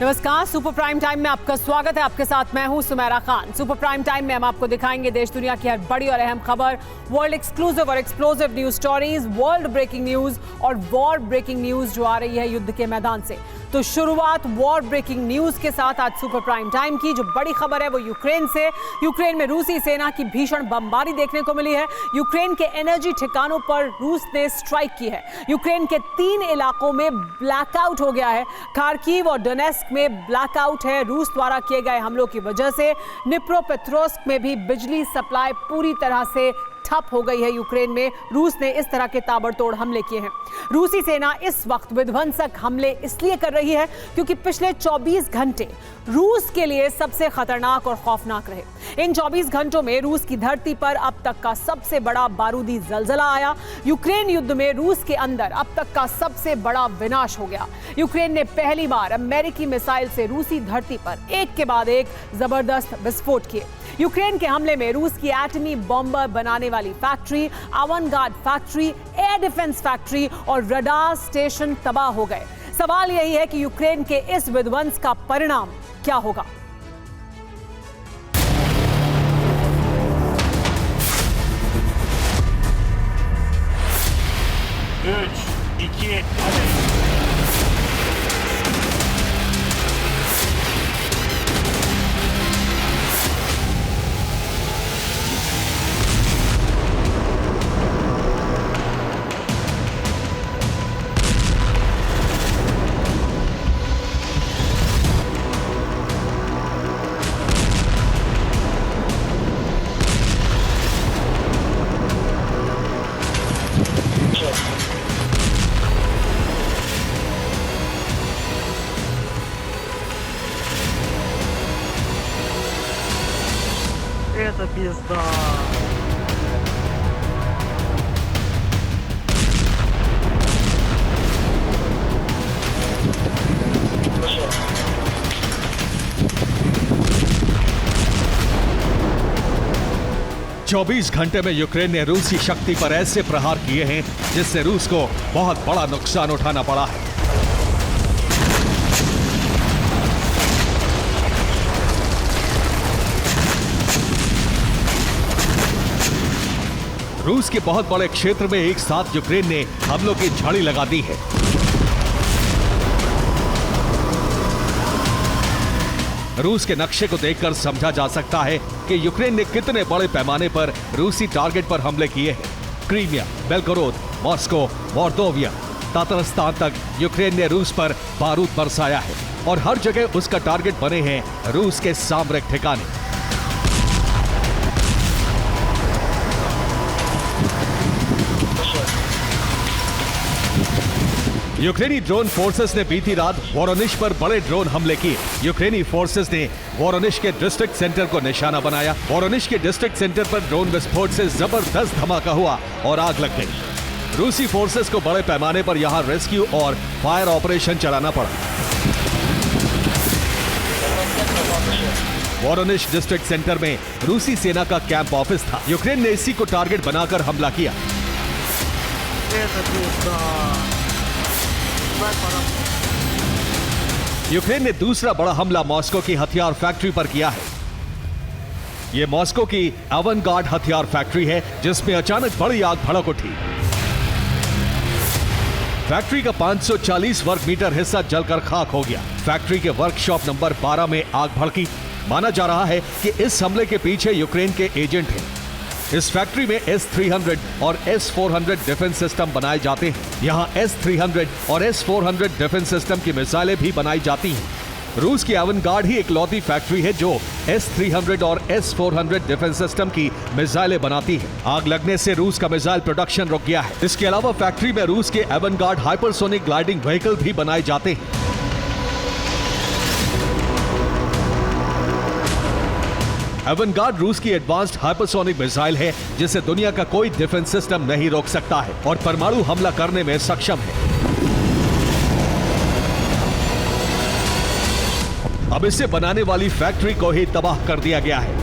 नमस्कार, super prime time में आपका स्वागत है। आपके साथ मैं हूं Sumera Khan. Super prime time में हम आपको दिखाएंगे देश दुनिया की हर बड़ी और अहम खबर, वर्ल्ड एक्सक्लूसिव और explosive news stories, world breaking news और वॉर ब्रेकिंग न्यूज जो आ रही है युद्ध के मैदान से। तो शुरुआत वॉर ब्रेकिंग न्यूज के साथ आज सुपर प्राइम टाइम की। जो बड़ी खबर है वो यूक्रेन से। यूक्रेन में रूसी सेना की भीषण बमबारी देखने को मिली है। यूक्रेन के एनर्जी ठिकानों पर रूस ने स्ट्राइक की है। यूक्रेन के 3 इलाकों में ब्लैकआउट हो गया है। खार्किव और डोनेस्क में ब्लैकआउट है रूस द्वारा किए गए हमलों की वजह से। निप्रोपेट्रोव्स्क में भी बिजली सप्लाई पूरी तरह से ठप हो गई है। यूक्रेन में रूस ने इस तरह के ताबड़तोड़ हमले किए हैं। रूसी सेना इस वक्त विध्वंसक हमले इसलिए कर रही है क्योंकि पिछले 24 घंटे रूस के लिए सबसे खतरनाक और खौफनाक रहे। इन 24 घंटों में रूस की धरती पर अब तक का सबसे बड़ा बारूदी जलजला आया। यूक्रेन युद्ध में रूस के अंदर अब तक का सबसे बड़ा विनाश हो गया। यूक्रेन ने पहली बार अमेरिकी मिसाइल से रूसी धरती पर एक के बाद एक जबरदस्त विस्फोट किए। यूक्रेन के हमले में रूस की एटमी बॉम्बर बनाने वाली factory, Avangard factory, air defence factory और रडार स्टेशन तबाह हो गए। सवाल यही है कि यूक्रेन के इस विध्वंस का परिणाम क्या होगा। Это пизда. चौबीस घंटे में यूक्रेन ने रूसी शक्ति पर ऐसे प्रहार किए हैं जिससे रूस को बहुत बड़ा नुकसान उठाना पड़ा है। रूस के बहुत बड़े क्षेत्र में एक साथ यूक्रेन ने हमलों की झाड़ी लगा दी है। रूस के नक्शे को देखकर समझा जा सकता है कि यूक्रेन ने कितने बड़े पैमाने पर रूसी टारगेट पर हमले किए हैं। क्रीमिया, बेलगोरोद, मॉस्को, मोल्दोविया, तातरस्तान तक यूक्रेन ने रूस पर बारूद बरसाया है और हर जगह उसका टारगेट बने हैं रूस के सामरिक ठिकाने। यूक्रेनी ड्रोन फोर्सेस ने बीती रात वोरोनिश पर बड़े ड्रोन हमले किए। यूक्रेनी फोर्सेस ने वोरोनिश के डिस्ट्रिक्ट सेंटर को निशाना बनाया। वोरोनिश के डिस्ट्रिक्ट सेंटर पर ड्रोन विस्फोट से जबरदस्त धमाका हुआ और आग लग गई। रूसी फोर्सेस को बड़े पैमाने पर यहां रेस्क्यू और फायर ऑपरेशन चलाना पड़ा। वोरोनिश डिस्ट्रिक्ट सेंटर में रूसी सेना का कैंप ऑफिस था। यूक्रेन ने इसी को टारगेट बनाकर हमला किया। यूक्रेन ने दूसरा बड़ा हमला मॉस्को की हथियार फैक्ट्री पर किया है। यह मॉस्को की अवनगार्ड हथियार फैक्ट्री है जिसमें अचानक बड़ी आग भड़क उठी। फैक्ट्री का 540 वर्ग मीटर हिस्सा जलकर खाक हो गया। फैक्ट्री के वर्कशॉप नंबर 12 में आग भड़की। माना जा रहा है कि इस हमले के पीछे यूक्रेन के एजेंट हैं। इस फैक्ट्री में S-300 और S-400 डिफेंस सिस्टम बनाए जाते हैं। यहाँ S-300 और S-400 डिफेंस सिस्टम की मिसाइलें भी बनाई जाती हैं। रूस की अवनगार्ड ही इकलौती फैक्ट्री है जो S-300 और S-400 डिफेंस सिस्टम की मिसाइलें बनाती है। आग लगने से रूस का मिसाइल प्रोडक्शन रुक गया है। इसके अलावा फैक्ट्री में रूस के अवनगार्ड हाइपरसोनिक ग्लाइडिंग व्हीकल भी बनाए जाते हैं। अवनगार्ड रूस की एडवांस्ड हाइपरसोनिक मिसाइल है जिसे दुनिया का कोई डिफेंस सिस्टम नहीं रोक सकता है और परमाणु हमला करने में सक्षम है। अब इसे बनाने वाली फैक्ट्री को ही तबाह कर दिया गया है।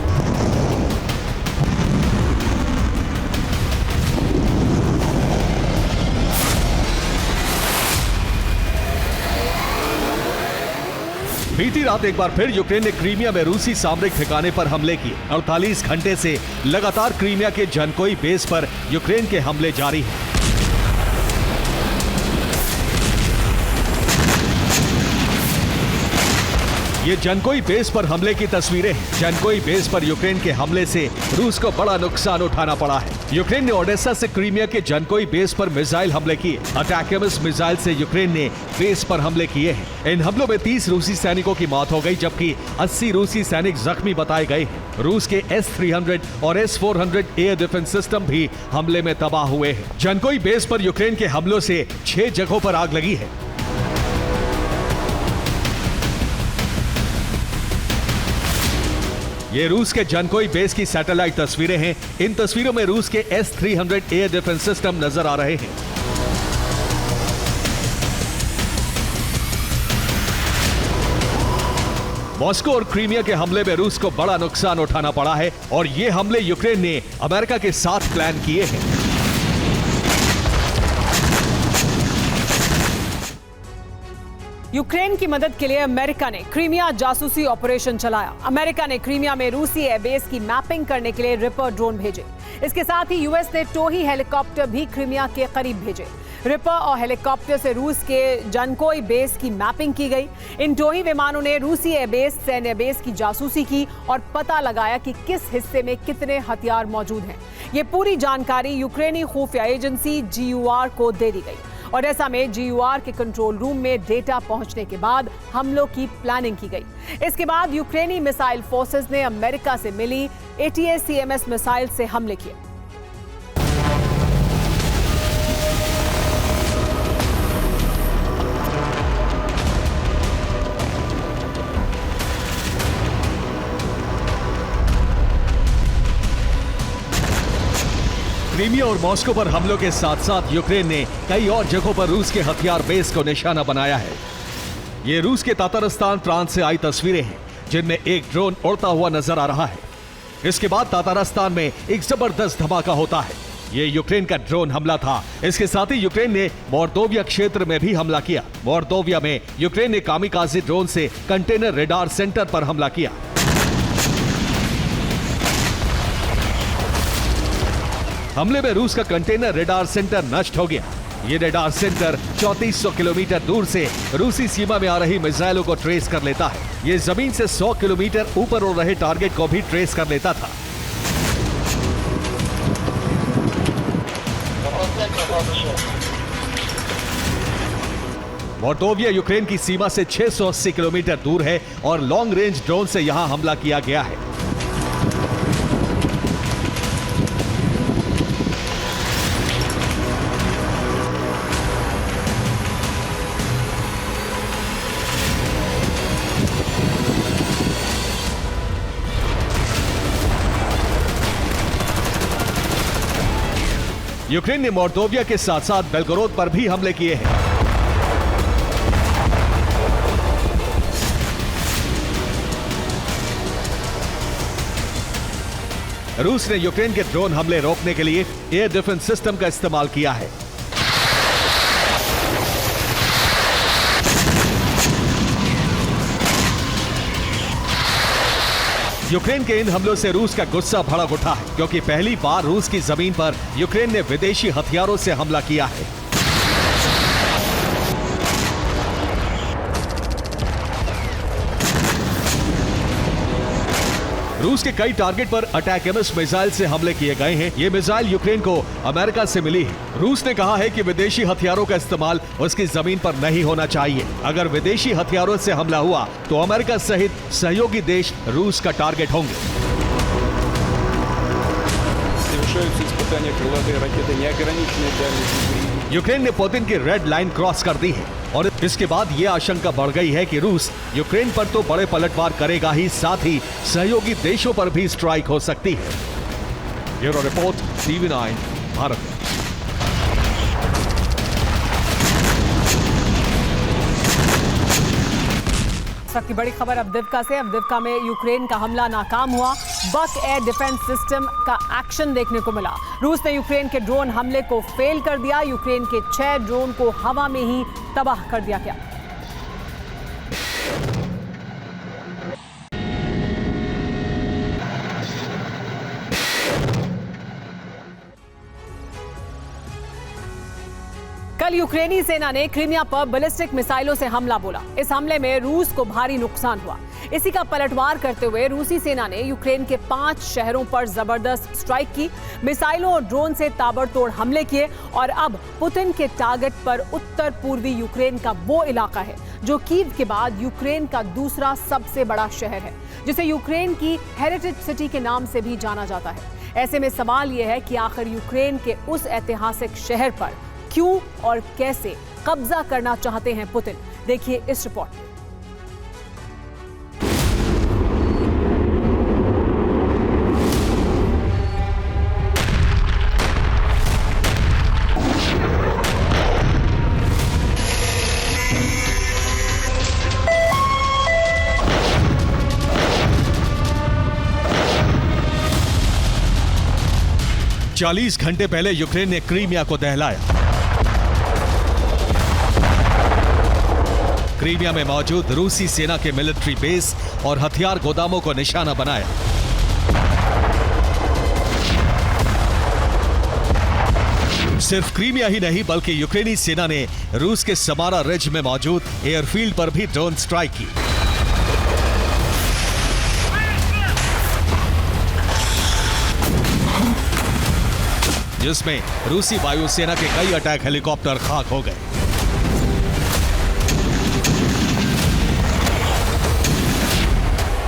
बीती रात एक बार फिर यूक्रेन ने क्रीमिया में रूसी सामरिक ठिकाने पर हमले किए। 48 घंटे से लगातार क्रीमिया के जनकोई बेस पर यूक्रेन के हमले जारी हैं। ये जनकोई बेस पर हमले की तस्वीरें हैं। जनकोई बेस पर यूक्रेन के हमले से रूस को बड़ा नुकसान उठाना पड़ा है। यूक्रेन ने ओडेसा से क्रीमिया के जनकोई बेस पर मिसाइल हमले किए। अटैकम्स मिसाइल से यूक्रेन ने बेस पर हमले किए हैं। इन हमलों में 30 रूसी सैनिकों की मौत हो गई, जबकि 80 रूसी सैनिक जख्मी बताए गए हैं। रूस के S-300 और S-400 एयर डिफेंस सिस्टम भी हमले में तबाह हुए हैं। जनकोई बेस पर यूक्रेन के हमलों से 6 जगहों पर आग लगी है। ये रूस के जनकोई बेस की सैटेलाइट तस्वीरें हैं। इन तस्वीरों में रूस के S-300 एयर डिफेंस सिस्टम नजर आ रहे हैं। मॉस्को और क्रीमिया के हमले में रूस को बड़ा नुकसान उठाना पड़ा है और ये हमले यूक्रेन ने अमेरिका के साथ प्लान किए हैं। यूक्रेन की मदद के लिए अमेरिका ने क्रीमिया जासूसी ऑपरेशन चलाया। अमेरिका ने क्रीमिया में रूसी एयरबेस की मैपिंग करने के लिए रिपर ड्रोन भेजे। इसके साथ ही यूएस ने टोही हेलीकॉप्टर भी क्रीमिया के करीब भेजे। रिपर और हेलीकॉप्टर से रूस के जनकोई बेस की मैपिंग की गई। इन टोही विमानों ने रूसी एयरबेस सैन्य बेस की जासूसी की और पता लगाया कि किस हिस्से में कितने हथियार मौजूद हैं। ये पूरी जानकारी यूक्रेनी खुफिया एजेंसी GUR को दे दी गई। ओडेसा में GUR के कंट्रोल रूम में डेटा पहुंचने के बाद हमलों की प्लानिंग की गई। इसके बाद यूक्रेनी मिसाइल फोर्सेस ने अमेरिका से मिली ATACMS मिसाइल से हमले किए। क्रीमिया और मॉस्को पर हमलों के साथ साथ यूक्रेन ने कई और जगहों पर रूस के हथियार बेस को निशाना बनाया है। ये रूस के तातारस्तान प्रांत से आई तस्वीरें हैं, जिनमें एक ड्रोन उड़ता हुआ नजर आ रहा है। इसके बाद तातारस्तान में एक जबरदस्त धमाका होता है। ये यूक्रेन का ड्रोन हमला था। इसके साथ ही यूक्रेन ने मोर्दोविया क्षेत्र में भी हमला किया। मोर्दोविया में यूक्रेन ने कामिकाज़ी ड्रोन से कंटेनर रेडार सेंटर पर हमला किया। हमले में रूस का कंटेनर रेडार सेंटर नष्ट हो गया। ये रेडार सेंटर 3400 किलोमीटर दूर से रूसी सीमा में आ रही मिसाइलों को ट्रेस कर लेता है। ये जमीन से 100 किलोमीटर ऊपर उड़ रहे टारगेट को भी ट्रेस कर लेता था। मोर्दोविया यूक्रेन की सीमा से 680 किलोमीटर दूर है और लॉन्ग रेंज ड्रोन से यहां हमला किया गया है। यूक्रेन ने मोर्दोविया के साथ साथ बेलगोरोद पर भी हमले किए हैं। रूस ने यूक्रेन के ड्रोन हमले रोकने के लिए एयर डिफेंस सिस्टम का इस्तेमाल किया है। यूक्रेन के इन हमलों से रूस का गुस्सा भड़क उठा है, क्योंकि पहली बार रूस की जमीन पर यूक्रेन ने विदेशी हथियारों से हमला किया है। रूस के कई टारगेट पर अटैकम्स मिसाइल से हमले किए गए हैं। ये मिसाइल यूक्रेन को अमेरिका से मिली है। रूस ने कहा है कि विदेशी हथियारों का इस्तेमाल उसकी जमीन पर नहीं होना चाहिए। अगर विदेशी हथियारों से हमला हुआ तो अमेरिका सहित सहयोगी देश रूस का टारगेट होंगे। यूक्रेन ने पुतिन की रेड लाइन क्रॉस कर दी है और इसके बाद ये आशंका बढ़ गई है कि रूस यूक्रेन पर तो बड़े पलटवार करेगा ही, साथ ही सहयोगी देशों पर भी स्ट्राइक हो सकती है। Bureau report, TV9 Bharat. सबकी बड़ी खबर अवदिव्का से। अवदिव्का में यूक्रेन का हमला नाकाम हुआ। बक एयर डिफेंस सिस्टम का एक्शन देखने को मिला। रूस ने यूक्रेन के ड्रोन हमले को फेल कर दिया। यूक्रेन के 6 ड्रोन को हवा में ही तबाह कर दिया गया। कल यूक्रेनी सेना ने क्रीमिया पर बैलिस्टिक मिसाइलों से हमला बोला। इस हमले में रूस को भारी नुकसान हुआ। इसी का पलटवार करते हुए रूसी सेना ने यूक्रेन के 5 शहरों पर जबरदस्त स्ट्राइक की, मिसाइलों और ड्रोन से ताबड़तोड़ हमले किए और अब पुतिन के टारगेट पर उत्तर पूर्वी यूक्रेन का वो इलाका है जो कीव के बाद यूक्रेन का दूसरा सबसे बड़ा शहर है, जिसे यूक्रेन की हेरिटेज सिटी के नाम से भी जाना जाता है। ऐसे में सवाल यह है कि आखिर यूक्रेन के उस ऐतिहासिक शहर पर क्यों और कैसे कब्जा करना चाहते हैं पुतिन। देखिए इस रिपोर्ट में। चालीस घंटे पहले यूक्रेन ने क्रीमिया को दहलाया। क्रीमिया में मौजूद रूसी सेना के मिलिट्री बेस और हथियार गोदामों को निशाना बनाया। सिर्फ क्रीमिया ही नहीं बल्कि यूक्रेनी सेना ने रूस के समारा रिज में मौजूद एयरफील्ड पर भी ड्रोन स्ट्राइक की। जिसमें रूसी वायुसेना के कई अटैक हेलीकॉप्टर खाक हो गए।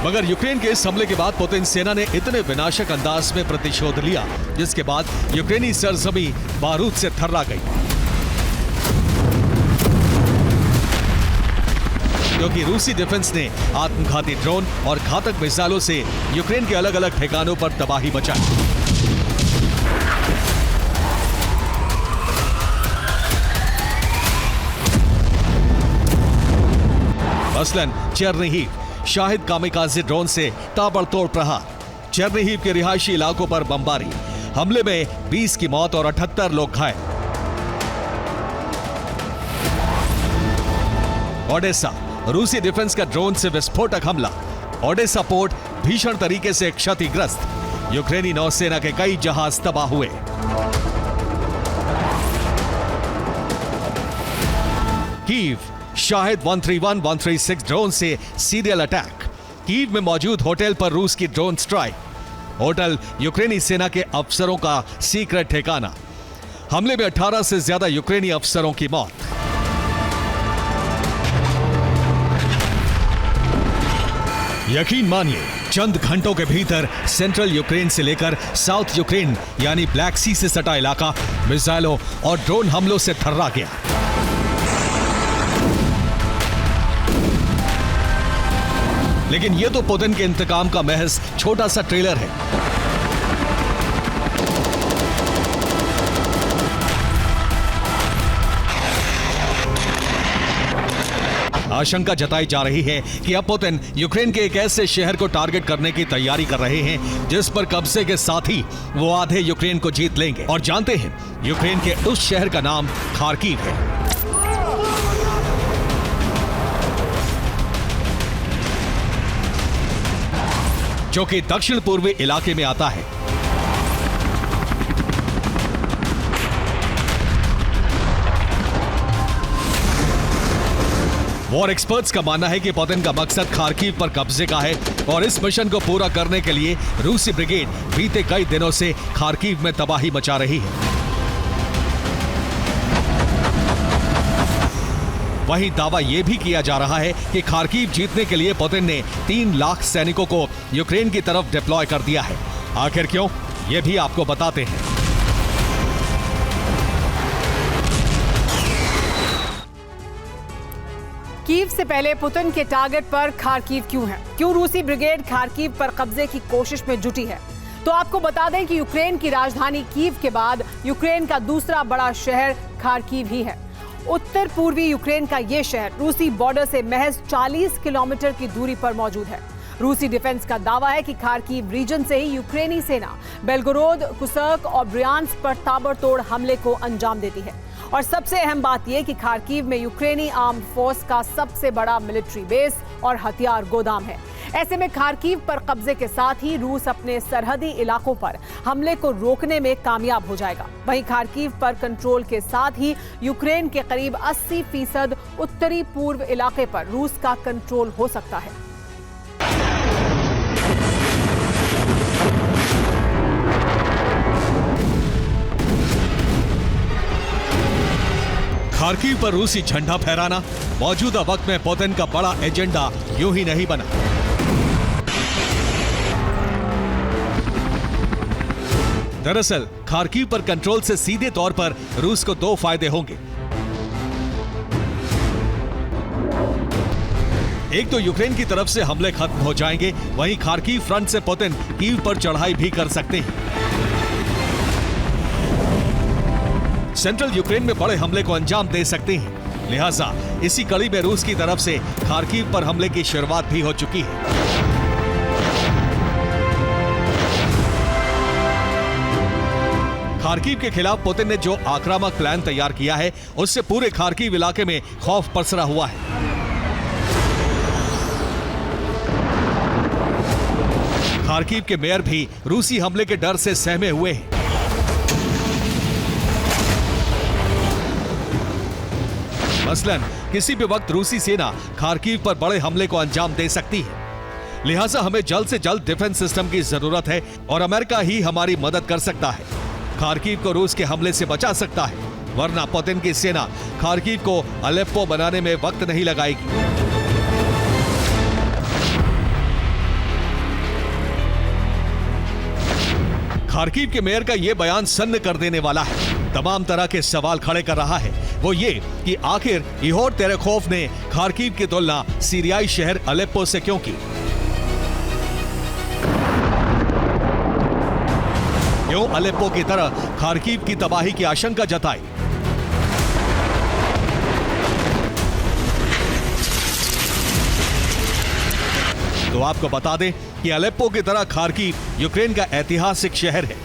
मगर यूक्रेन के इस हमले के बाद पुतिन सेना ने इतने विनाशक अंदाज में प्रतिशोध लिया जिसके बाद यूक्रेनी सरजमी बारूद से थर्रा गई, क्योंकि रूसी डिफेंस ने आत्मघाती ड्रोन और घातक मिसाइलों से यूक्रेन के अलग अलग ठिकानों पर तबाही मचाई। मसलन चेरनिहिव शाहिद कामिकाज़े ड्रोन से ताबड़तोड़ प्रहार, चेरनिहिव के रिहायशी इलाकों पर बमबारी, हमले में 20 की मौत और 78 लोग घायल। ओडेसा रूसी डिफेंस का ड्रोन से विस्फोटक हमला, ओडेसा पोर्ट भीषण तरीके से क्षतिग्रस्त, यूक्रेनी नौसेना के कई जहाज तबाह हुए। कीव शाहिद 131-136 ड्रोन से सीरियल अटैक, कीव में मौजूद होटल पर रूस की ड्रोन स्ट्राइक, होटल यूक्रेनी सेना के अफसरों का सीक्रेट ठिकाना, हमले में 18 से ज्यादा यूक्रेनी अफसरों की मौत। यकीन मानिए चंद घंटों के भीतर सेंट्रल यूक्रेन से लेकर साउथ यूक्रेन यानी ब्लैक सी से सटा इलाका मिसाइलों और ड्रोन हमलों से थर्रा गया। लेकिन यह तो पुतिन के इंतकाम का महज छोटा सा ट्रेलर है। आशंका जताई जा रही है कि अब पुतिन यूक्रेन के एक ऐसे शहर को टारगेट करने की तैयारी कर रहे हैं जिस पर कब्जे के साथ ही वो आधे यूक्रेन को जीत लेंगे। और जानते हैं यूक्रेन के उस शहर का नाम खार्किव है। जो कि दक्षिण पूर्वी इलाके में आता है। वॉर एक्सपर्ट्स का मानना है कि पुतिन का मकसद खार्किव पर कब्जे का है और इस मिशन को पूरा करने के लिए रूसी ब्रिगेड बीते कई दिनों से खार्किव में तबाही मचा रही है। वहीं दावा यह भी किया जा रहा है कि खार्किव जीतने के लिए पुतिन ने 3 लाख सैनिकों को यूक्रेन की तरफ डिप्लॉय कर दिया है। आखिर क्यों, यह भी आपको बताते हैं। कीव से पहले पुतिन के टारगेट पर खार्किव क्यों है? क्यों रूसी ब्रिगेड खार्किव पर कब्जे की कोशिश में जुटी है? तो आपको बता दें कि यूक्रेन की राजधानी कीव के बाद यूक्रेन का दूसरा बड़ा शहर खार्किव ही है। उत्तर पूर्वी यूक्रेन का यह शहर रूसी बॉर्डर से महज 40 किलोमीटर की दूरी पर मौजूद है। रूसी डिफेंस का दावा है कि खार्किव रीजन से ही यूक्रेनी सेना बेलगोरोद, कुर्स्क और ब्रियांस्क पर ताबड़तोड़ हमले को अंजाम देती है। और सबसे अहम बात यह कि खार्किव में यूक्रेनी आर्म्ड फोर्स का सबसे बड़ा मिलिट्री बेस और हथियार गोदाम है। ऐसे में खार्किव पर कब्जे के साथ ही रूस अपने सरहदी इलाकों पर हमले को रोकने में कामयाब हो जाएगा। वहीं खार्किव पर कंट्रोल के साथ ही यूक्रेन के करीब 80% उत्तरी पूर्व इलाके पर रूस का कंट्रोल हो सकता है। खार्किव पर रूसी झंडा फहराना मौजूदा वक्त में पुतिन का बड़ा एजेंडा यूं ही नहीं बना। दरअसल खार्किव पर कंट्रोल से सीधे तौर पर रूस को 2 फायदे होंगे। एक तो यूक्रेन की तरफ से हमले खत्म हो जाएंगे, वहीं खार्किव फ्रंट से पुतिन कीव पर चढ़ाई भी कर सकते हैं। सेंट्रल यूक्रेन में बड़े हमले को अंजाम दे सकते हैं। लिहाजा इसी कड़ी में रूस की तरफ से खार्किव पर हमले की शुरुआत भी हो चुकी है। खार्किव के खिलाफ पुतिन ने जो आक्रामक प्लान तैयार किया है, उससे पूरे खार्किव इलाके में खौफ पसरा हुआ है। खार्किव के मेयर भी रूसी हमले के डर से सहमे हुए हैं। मसलन किसी भी वक्त रूसी सेना खार्किव पर बड़े हमले को अंजाम दे सकती है। लिहाजा हमें जल्द से जल्द डिफेंस सिस्टम की जरूरत है और अमेरिका ही हमारी मदद कर सकता है। खार्किव को रूस के हमले से बचा सकता है, वरना पुतिन की सेना खार्किव को अलेप्पो बनाने में वक्त नहीं लगाएगी। खार्किव के मेयर का यह बयान सन्न कर देने वाला है। तमाम तरह के सवाल खड़े कर रहा है। वो ये कि आखिर इहोर तेरेखोव ने खार्किव की तुलना सीरियाई शहर अलेप्पो से क्यों की? क्यों अलेप्पो की तरह खार्किव की तबाही की आशंका जताई? तो आपको बता दें कि अलेप्पो की तरह खार्किव यूक्रेन का ऐतिहासिक शहर है।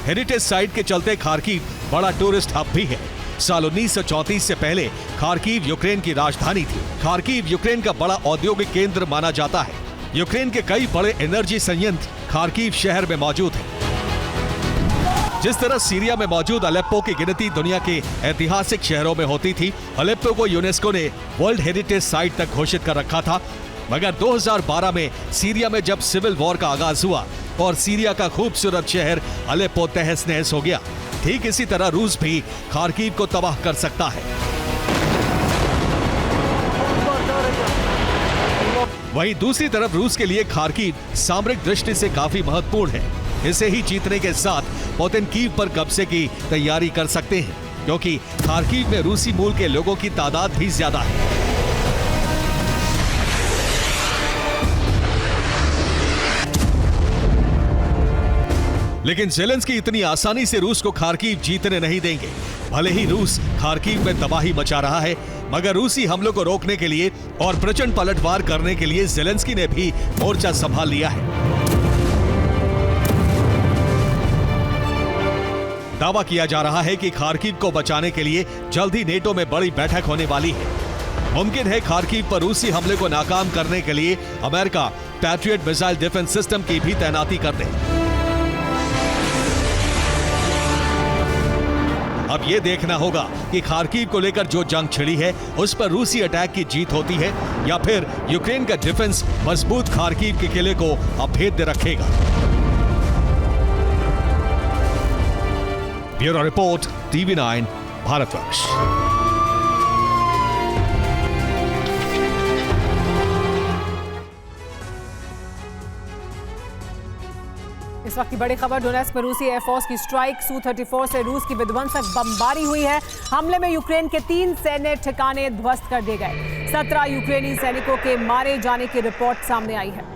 हेरिटेज साइट के चलते खार्किव बड़ा टूरिस्ट हब भी है। साल 1934 से पहले खार्किव यूक्रेन की राजधानी थी। खार्किव यूक्रेन का बड़ा औद्योगिक केंद्र माना जाता है। यूक्रेन के कई बड़े एनर्जी संयंत्र खार्किव शहर में मौजूद हैं। जिस तरह सीरिया में मौजूद अलेप्पो की गिनती दुनिया के ऐतिहासिक शहरों में होती थी, अलेप्पो को यूनेस्को ने वर्ल्ड हेरिटेज साइट तक घोषित कर रखा था। मगर 2012 में सीरिया में जब सिविल वॉर का आगाज हुआ और सीरिया का खूबसूरत शहर अलेप्पो तहस नहस हो गया, ठीक इसी तरह रूस भी खार्किव को तबाह कर सकता है। वहीं दूसरी तरफ रूस के लिए खार्किव सामरिक दृष्टि से काफी महत्वपूर्ण है। इसे ही जीतने के साथ पुतिन कीव पर कब्जे की तैयारी कर सकते हैं, क्योंकि खार्किव में रूसी मूल के लोगों की तादाद भी ज्यादा है। लेकिन ज़ेलेंस्की इतनी आसानी से रूस को खार्किव जीतने नहीं देंगे। भले ही रूस खार्किव में तबाही मचा रहा है, मगर रूसी हमलों को रोकने के लिए और प्रचंड पलटवार करने के लिए ज़ेलेंस्की ने भी मोर्चा संभाल लिया है। दावा किया जा रहा है कि खार्किव को बचाने के लिए जल्द ही नेटो में बड़ी बैठक होने वाली है। मुमकिन है खार्किव पर रूसी हमले को नाकाम करने के लिए America patriot missile defence system की भी तैनाती कर दे। अब यह देखना होगा कि खार्किव को लेकर जो जंग छिड़ी है, उस पर रूसी अटैक की जीत होती है या फिर यूक्रेन का डिफेंस मजबूत खार्किव के किले को अभेद्य रखेगा। Bureau report, TV9 Bharatvarsh. इस वक्त की बड़ी खबर, डोनेट्स्क में रूसी एयरफोर्स की स्ट्राइक, Su-34 से रूस की विध्वंसक बमबारी हुई है। हमले में यूक्रेन के 3 सैन्य ठिकाने ध्वस्त कर दिए गए। 17 यूक्रेनी सैनिकों के मारे जाने की रिपोर्ट सामने आई है।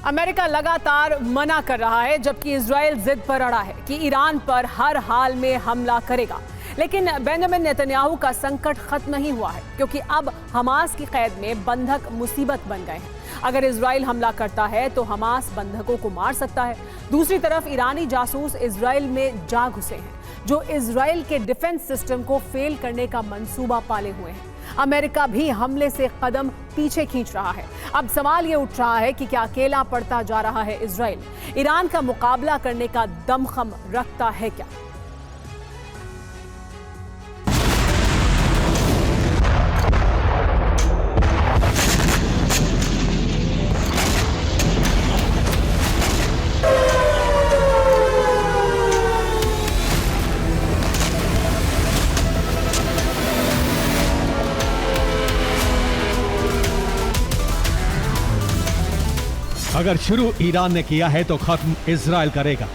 अमेरिका लगातार मना कर रहा है, जबकि इजराइल जिद पर अड़ा है कि ईरान पर हर हाल में हमला करेगा। लेकिन बेंजामिन नेतन्याहू का संकट खत्म नहीं हुआ है, क्योंकि अब हमास की कैद में बंधक मुसीबत बन गए हैं। अगर इजराइल हमला करता है तो हमास बंधकों को मार सकता है। दूसरी तरफ ईरानी जासूस इजराइल में जा घुसे हैं, जो इजराइल के डिफेंस सिस्टम को फेल करने का मंसूबा पाले हुए हैं। अमेरिका भी हमले से कदम पीछे खींच रहा है। अब सवाल ये उठ रहा है कि क्या अकेला पड़ता जा रहा है इजराइल? ईरान का मुकाबला करने का दमखम रखता है क्या? अगर शुरू ईरान ने किया है तो खत्म इजराइल करेगा।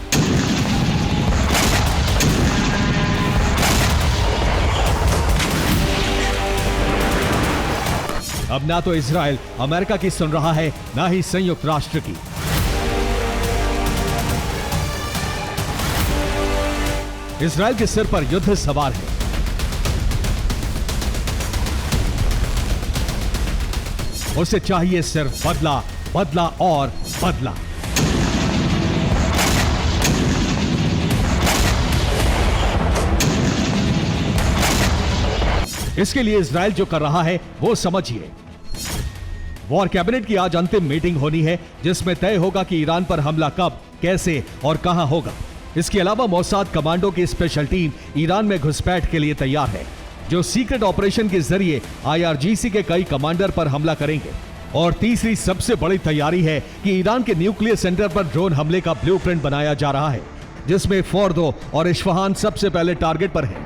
अब ना तो इजराइल अमेरिका की सुन रहा है, ना ही संयुक्त राष्ट्र की। इजराइल के सिर पर युद्ध सवार है। उसे चाहिए सिर्फ बदला, बदला और बदला। इसके लिए इजराइल जो कर रहा है वो समझिए। वॉर कैबिनेट की आज अंतिम मीटिंग होनी है, जिसमें तय होगा कि ईरान पर हमला कब, कैसे और कहां होगा। इसके अलावा मोसाद कमांडो की स्पेशल टीम ईरान में घुसपैठ के लिए तैयार है, जो सीक्रेट ऑपरेशन के जरिए IRGC के कई कमांडर पर हमला करेंगे। और तीसरी सबसे बड़ी तैयारी है कि ईरान के न्यूक्लियर सेंटर पर ड्रोन हमले का ब्लूप्रिंट बनाया जा रहा है, जिसमें फोर्दो और इस्फहान सबसे पहले टारगेट पर है।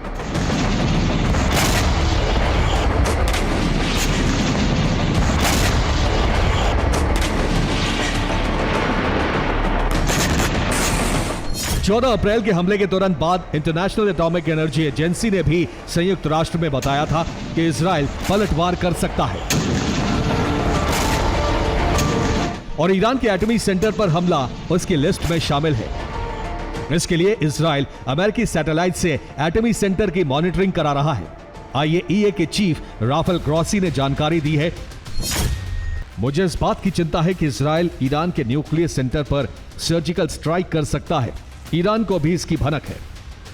चौदह अप्रैल के हमले के तुरंत बाद इंटरनेशनल एटॉमिक एनर्जी एजेंसी ने भी संयुक्त राष्ट्र में बताया था कि इजराइल पलटवार कर सकता है और ईरान के एटमी सेंटर पर हमला उसकी लिस्ट में शामिल है। इसके लिए इजराइल अमेरिकी सैटेलाइट से एटमी सेंटर की मॉनिटरिंग करा रहा है। IAEA के चीफ राफेल ग्रॉसी ने जानकारी दी है, मुझे इस बात की चिंता है कि इजराइल ईरान के न्यूक्लियर सेंटर पर सर्जिकल स्ट्राइक कर सकता है। ईरान को भी इसकी भनक है।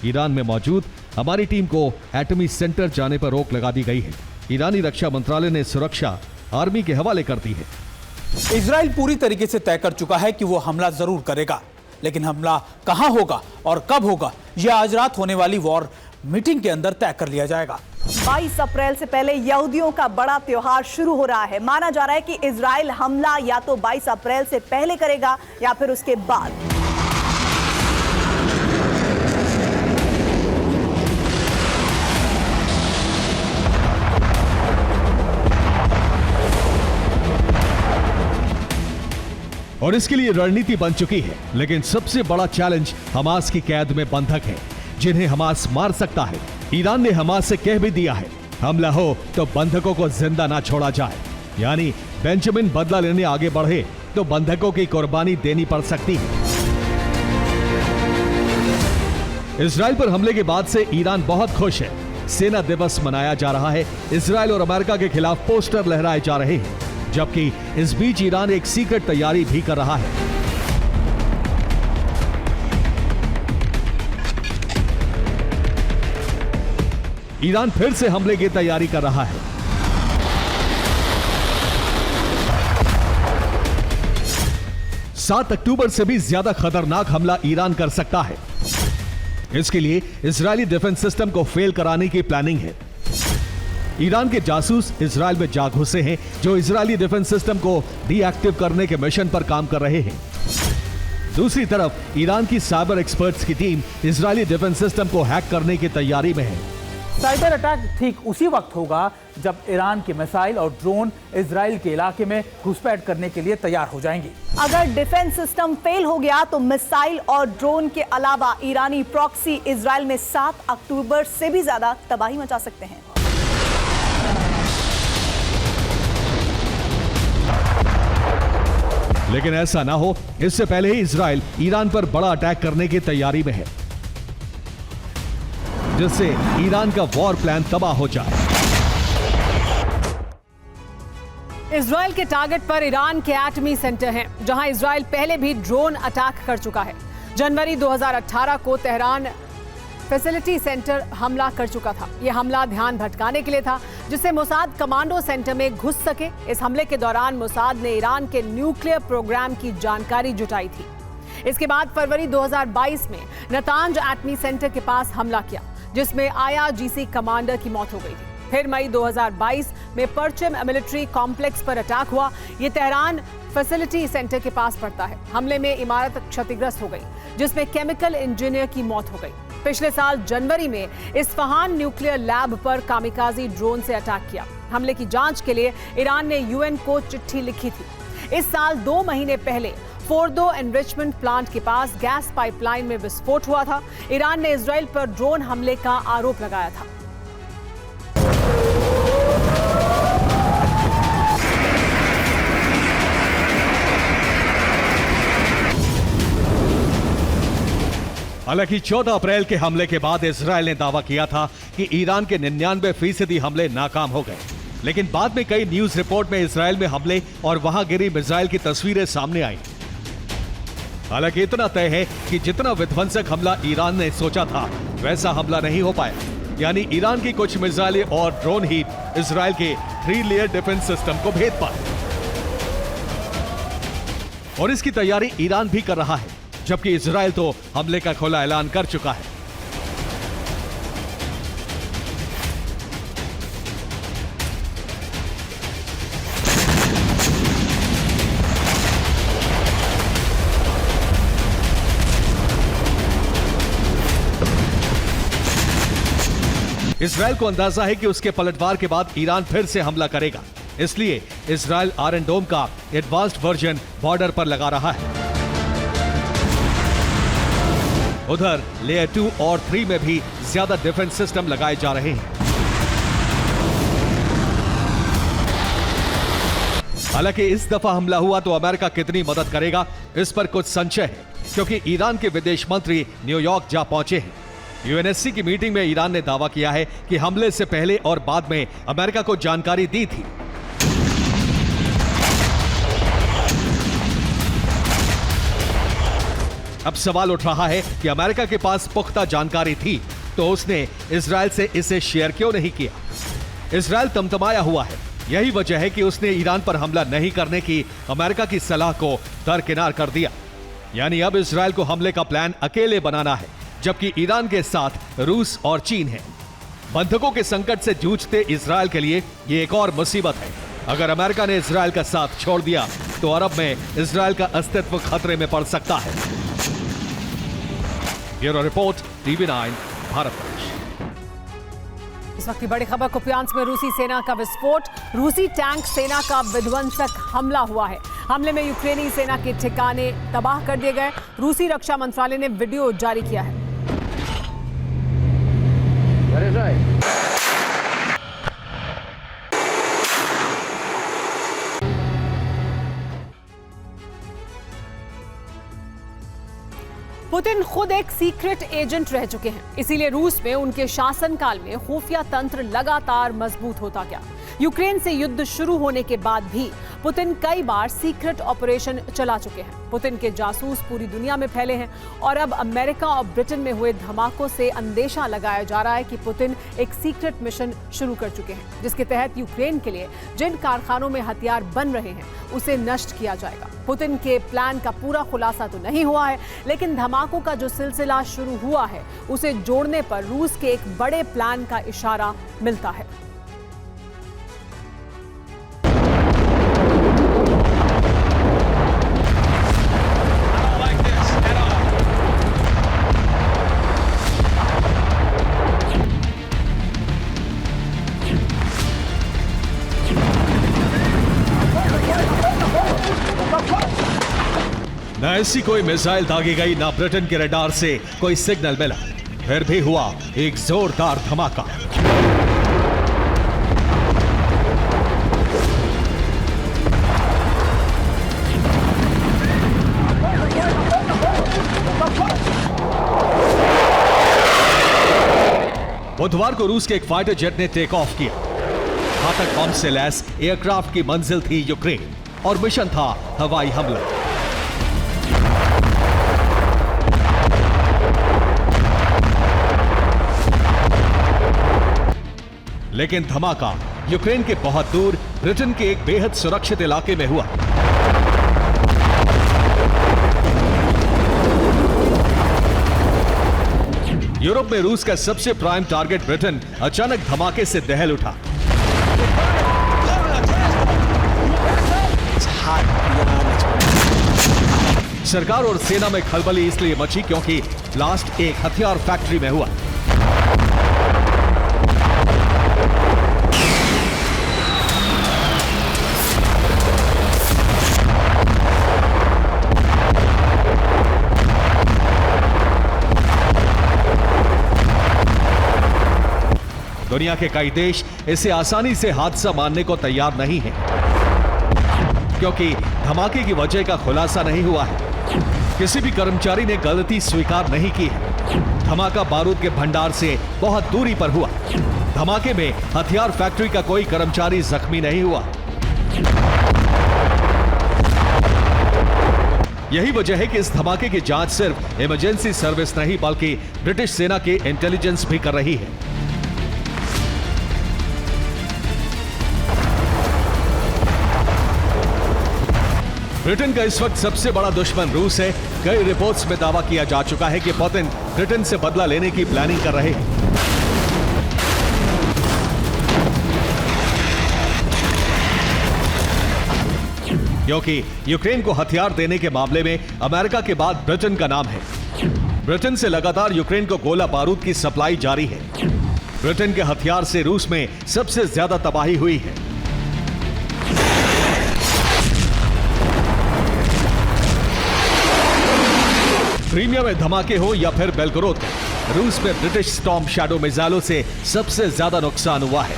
ईरान में मौजूद हमारी टीम को एटमी सेंटर जाने पर रोक लगा दी गई है। ईरानी रक्षा मंत्रालय ने सुरक्षा आर्मी के हवाले कर दी है। इजराइल पूरी तरीके से तय कर चुका है कि वो हमला जरूर करेगा, लेकिन हमला कहां होगा और कब होगा, यह आज रात होने वाली वॉर मीटिंग के अंदर तय कर लिया जाएगा। 22 अप्रैल से पहले यहूदियों का बड़ा त्योहार शुरू हो रहा है। माना जा रहा है कि इजराइल हमला या तो 22 अप्रैल से पहले करेगा या फिर उसके बाद। और इसके लिए रणनीति बन चुकी है, लेकिन सबसे बड़ा चैलेंज हमास की कैद में बंधक है, जिन्हें हमास मार सकता है। ईरान ने हमास से कह भी दिया है, हमला हो तो बंधकों को जिंदा ना छोड़ा जाए। यानी बेंजामिन बदला लेने आगे बढ़े तो बंधकों की कुर्बानी देनी पड़ सकती है। इजराइल पर हमले के बाद से ईरान बहुत खुश है। सेना दिवस मनाया जा रहा है। इजराइल और अमेरिका के खिलाफ पोस्टर लहराए जा रहे हैं, जबकि इस बीच ईरान एक सीक्रेट तैयारी भी कर रहा है। ईरान फिर से हमले की तैयारी कर रहा है। सात अक्टूबर से भी ज्यादा खतरनाक हमला ईरान कर सकता है। इसके लिए इजरायली डिफेंस सिस्टम को फेल कराने की प्लानिंग है। ईरान के जासूस इजराइल में जा घुसे हैं, जो इजरायली डिफेंस सिस्टम को डीएक्टिव करने के मिशन पर काम कर रहे हैं। दूसरी तरफ ईरान की साइबर एक्सपर्ट्स की टीम इजरायली डिफेंस सिस्टम को हैक करने की तैयारी में है। साइबर अटैक ठीक उसी वक्त होगा जब ईरान के मिसाइल और ड्रोन इजराइल के इलाके में घुसपैठ करने के लिए तैयार हो जाएंगे। अगर डिफेंस सिस्टम फेल हो गया तो मिसाइल और ड्रोन के अलावा ईरानी प्रॉक्सी इजराइल में 7 अक्टूबर से भी ज्यादा तबाही मचा सकते हैं। लेकिन ऐसा ना हो, इससे पहले ही इजराइल ईरान पर बड़ा अटैक करने की तैयारी में है, जिससे ईरान का वॉर प्लान तबाह हो जाए। इजराइल के टारगेट पर ईरान के एटमी सेंटर हैं, जहां इजराइल पहले भी ड्रोन अटैक कर चुका है। जनवरी 2018 को तेहरान फैसिलिटी सेंटर हमला कर चुका था। यह हमला ध्यान भटकाने के लिए था, जिससे मोसाद कमांडो सेंटर में घुस सके। इस हमले के दौरान मोसाद ने ईरान के न्यूक्लियर प्रोग्राम की जानकारी जुटाई थी। इसके बाद फरवरी 2022 में नतांज एटमी सेंटर के पास हमला किया, जिसमें IRGC कमांडर की मौत हो गई थी। फिर मई 2022 में परचम मिलिट्री कॉम्प्लेक्स पर अटैक हुआ। ये तेहरान फैसिलिटी सेंटर के पास पड़ता है। हमले में इमारत क्षतिग्रस्त हो गई, जिसमें केमिकल इंजीनियर की मौत हो गई। पिछले साल जनवरी में इस्फहान न्यूक्लियर लैब पर कामिकाजी ड्रोन से अटैक किया। हमले की जांच के लिए ईरान ने UN को चिट्ठी लिखी थी। इस साल 2 महीने पहले फोर्दो एनरिचमेंट प्लांट के पास गैस पाइपलाइन में विस्फोट हुआ था। ईरान ने इजराइल पर ड्रोन हमले का आरोप लगाया था। हालांकि 14 अप्रैल के हमले के बाद इजराइल ने दावा किया था कि ईरान के 99% हमले नाकाम हो गए, लेकिन बाद में कई न्यूज रिपोर्ट में इजराइल में हमले और वहां गिरी मिसाइल की तस्वीरें सामने आई। हालांकि इतना तय है कि जितना विध्वंसक हमला ईरान ने सोचा था, वैसा हमला नहीं हो पाया। यानी ईरान की कुछ मिसाइलें और ड्रोन ही इजराइल के 3 लेयर डिफेंस सिस्टम को भेद पाए। और इसकी तैयारी ईरान भी कर रहा है, जबकि इजराइल तो हमले का खुला ऐलान कर चुका है। इजराइल को अंदाजा है कि उसके पलटवार के बाद ईरान फिर से हमला करेगा, इसलिए इजराइल आयरन डोम का एडवांस्ड वर्जन बॉर्डर पर लगा रहा है। उधर लेयर 2 और 3 में भी ज्यादा डिफेंस सिस्टम लगाए जा रहे हैं। हालांकि इस दफा हमला हुआ तो अमेरिका कितनी मदद करेगा, इस पर कुछ संशय है, क्योंकि ईरान के विदेश मंत्री न्यूयॉर्क जा पहुंचे हैं। UNSC की मीटिंग में ईरान ने दावा किया है कि हमले से पहले और बाद में अमेरिका को जानकारी दी थी। अब सवाल उठ रहा है कि अमेरिका के पास पुख्ता जानकारी थी तो उसने इजराइल से इसे शेयर क्यों नहीं किया। इजराइल तमतमाया हुआ है। यही वजह है कि उसने ईरान पर हमला नहीं करने की अमेरिका की सलाह को दरकिनार कर दिया। यानी अब इजराइल को हमले का प्लान अकेले बनाना है, जबकि ईरान के साथ रूस और चीन है। बंधकों के संकट से जूझते इजराइल के लिए ये एक और मुसीबत है। अगर अमेरिका ने इजराइल का साथ छोड़ दिया तो अरब में इजराइल का अस्तित्व खतरे में पड़ सकता है। Bureau report, TV9 Bharat. इस वक्त की बड़ी खबर, कुपियांस्क में रूसी सेना का विस्फोट। रूसी टैंक सेना का विध्वंसक हमला हुआ है। हमले में यूक्रेनी सेना के ठिकाने तबाह कर दिए गए। रूसी रक्षा मंत्रालय ने वीडियो जारी किया है। पुतिन खुद एक सीक्रेट एजेंट रह चुके हैं, इसीलिए रूस में उनके शासनकाल में खुफिया तंत्र लगातार मजबूत होता गया। यूक्रेन से युद्ध शुरू होने के बाद भी पुतिन कई बार सीक्रेट ऑपरेशन चला चुके हैं। पुतिन के जासूस पूरी दुनिया में फैले हैं और अब अमेरिका और ब्रिटेन में हुए धमाकों से अंदेशा लगाया जा रहा है कि पुतिन एक सीक्रेट मिशन शुरू कर चुके हैं, जिसके तहत यूक्रेन के लिए जिन कारखानों में हथियार बन रहे हैं उसे नष्ट किया जाएगा। पुतिन के प्लान का पूरा खुलासा तो नहीं हुआ है, लेकिन धमाकों का जो सिलसिला शुरू हुआ है उसे जोड़ने पर रूस के एक बड़े प्लान का इशारा मिलता है। न ऐसी कोई मिसाइल दागी गई, ना ब्रिटेन के रडार से कोई सिग्नल मिला। फिर भी हुआ एक जोरदार धमाका। बुधवार को रूस के एक फाइटर जेट ने टेक ऑफ किया। घातक बम से लैस एयरक्राफ्ट की मंजिल थी यूक्रेन और मिशन था हवाई हमला। लेकिन धमाका यूक्रेन के बहुत दूर ब्रिटेन के एक बेहद सुरक्षित इलाके में हुआ। यूरोप में रूस का सबसे प्राइम टारगेट ब्रिटेन अचानक धमाके से दहल उठा। सरकार और सेना में खलबली इसलिए मची क्योंकि ब्लास्ट एक हथियार फैक्ट्री में हुआ। दुनिया के कई देश इसे आसानी से हादसा मानने को तैयार नहीं हैं, क्योंकि धमाके की वजह का खुलासा नहीं हुआ है। किसी भी कर्मचारी ने गलती स्वीकार नहीं की है। धमाका बारूद के भंडार से बहुत दूरी पर हुआ। धमाके में हथियार फैक्ट्री का कोई कर्मचारी जख्मी नहीं हुआ। यही वजह है कि इस धमाके की जांच सिर्फ इमरजेंसी सर्विस नहीं बल्कि ब्रिटिश सेना के इंटेलिजेंस भी कर रही है। ब्रिटेन का इस वक्त सबसे बड़ा दुश्मन रूस है। कई रिपोर्ट्स में दावा किया जा चुका है कि पुतिन ब्रिटेन से बदला लेने की प्लानिंग कर रहे हैं। क्योंकि यूक्रेन को हथियार देने के मामले में अमेरिका के बाद ब्रिटेन का नाम है। ब्रिटेन से लगातार यूक्रेन को गोला बारूद की सप्लाई जारी है। ब्रिटेन के हथियार से रूस में सबसे ज्यादा तबाही हुई है। क्रीमिया में धमाके हो या फिर बेलगोरोद में, रूस में ब्रिटिश स्टॉर्म शैडो मिसाइलों से सबसे ज्यादा नुकसान हुआ है।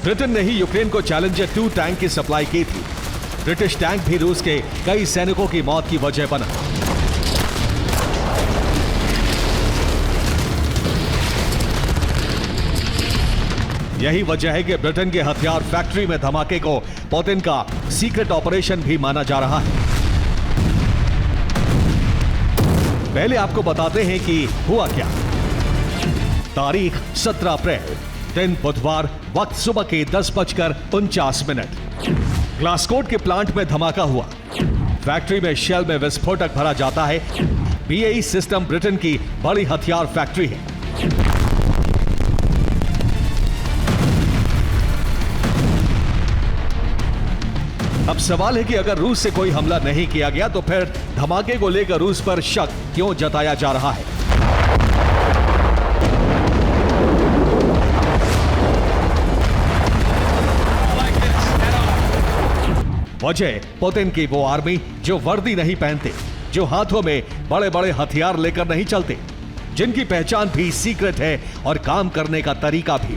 ब्रिटेन ने ही यूक्रेन को चैलेंजर 2 टैंक की सप्लाई की थी। ब्रिटिश टैंक भी रूस के कई सैनिकों की मौत की वजह बना। यही वजह है कि ब्रिटेन के हथियार फैक्ट्री में धमाके को पुतिन का सीक्रेट ऑपरेशन भी माना जा रहा है। पहले आपको बताते हैं कि हुआ क्या। तारीख 17 अप्रैल, दिन बुधवार, वक्त सुबह के 10:49। ग्लासकोट के प्लांट में धमाका हुआ। फैक्ट्री में शेल में विस्फोटक भरा जाता है। BAE सिस्टम ब्रिटेन की बड़ी हथियार फैक्ट्री है। अब सवाल है कि अगर रूस से कोई हमला नहीं किया गया तो फिर धमाके को लेकर रूस पर शक क्यों जताया जा रहा है। वजह पुतिन की वो आर्मी जो वर्दी नहीं पहनते, जो हाथों में बड़े बड़े हथियार लेकर नहीं चलते, जिनकी पहचान भी सीक्रेट है और काम करने का तरीका भी।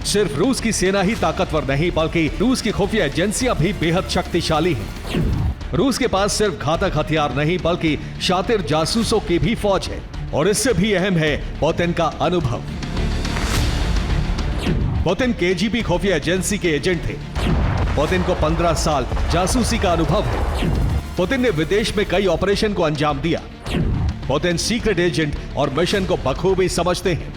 सिर्फ रूस की सेना ही ताकतवर नहीं बल्कि रूस की खुफिया एजेंसियां भी बेहद शक्तिशाली हैं। रूस के पास सिर्फ घातक हथियार नहीं बल्कि शातिर जासूसों की भी फौज है। और इससे भी अहम है पुतिन का अनुभव। पुतिन KGB खुफिया एजेंसी के एजेंट थे। पुतिन को 15 साल जासूसी का अनुभव है। पुतिन ने विदेश में कई ऑपरेशन को अंजाम दिया। पुतिन सीक्रेट एजेंट और मिशन को बखूबी समझते हैं।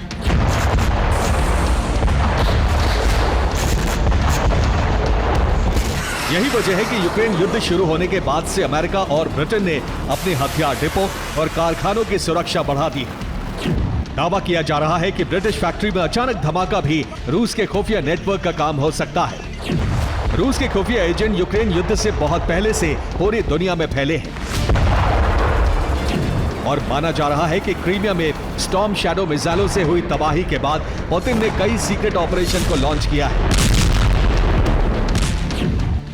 यही वजह है कि यूक्रेन युद्ध शुरू होने के बाद से अमेरिका और ब्रिटेन ने अपने हथियार डिपो और कारखानों की सुरक्षा बढ़ा दी है। दावा किया जा रहा है कि ब्रिटिश फैक्ट्री में अचानक धमाका भी रूस के खुफिया नेटवर्क का काम हो सकता है। रूस के खुफिया एजेंट यूक्रेन युद्ध से बहुत पहले से पूरी दुनिया में फैले हैं और माना जा रहा है कि क्रीमिया में स्टॉर्म शैडो मिसाइलों से हुई तबाही के बाद पुतिन ने कई सीक्रेट ऑपरेशन को लॉन्च किया है,